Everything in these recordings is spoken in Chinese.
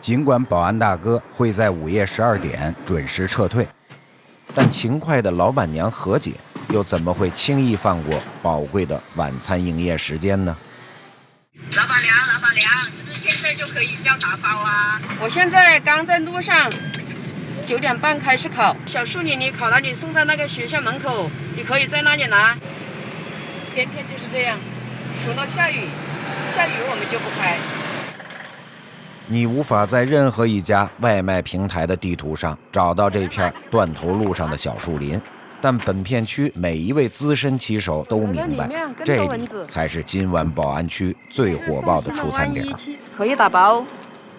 尽管保安大哥会在午夜12点准时撤退，但勤快的老板娘何姐又怎么会轻易放过宝贵的晚餐营业时间呢？老板娘，是不是现在就可以叫打包啊？我现在刚在路上，9点半开始烤，小树林里烤了，你送到那个学校门口，你可以在那里拿。天天就是这样，除了下雨我们就不开。你无法在任何一家外卖平台的地图上找到这片断头路上的小树林，但本片区每一位资深骑手都明白，这里才是今晚宝安区最火爆的出餐点。可以打包，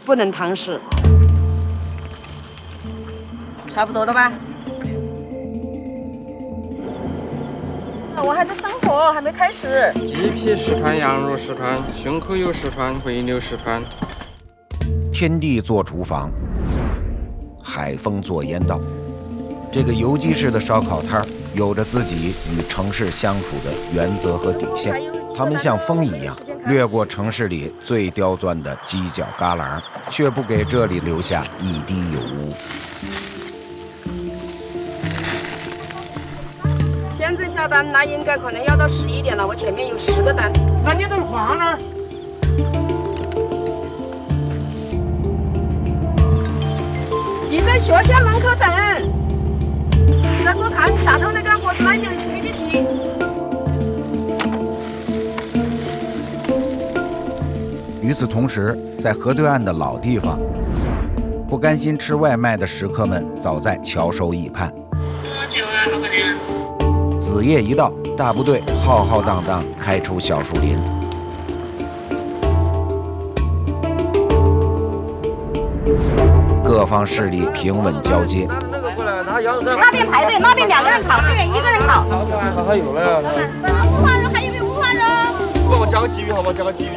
不能堂食。差不多了吧？我还在生火，还没开始。鸡皮10团，羊肉10团，胸口有10团，回流10团。天地做厨房，海风做烟道。这个游击式的烧烤摊有着自己与城市相处的原则和底线，他们像风一样掠过城市里最刁钻的犄角旮旯，却不给这里留下一滴油污。现在下单，那应该可能要到11点了，我前面有10个单。那你等放哪儿？你在学校门口等，再给我看下头那个锅子，那就吹进去。与此同时，在河对岸的老地方，不甘心吃外卖的食客们早在翘首以盼。多久啊，老板娘？子夜一到，大部队浩浩荡荡开出小树林。各方势力平稳交接。那边排队，那边2个人烤，这边1个人烤。他还有了呀。五花肉还有没有五花肉？帮我加个鲫鱼好吗？加个鲫鱼。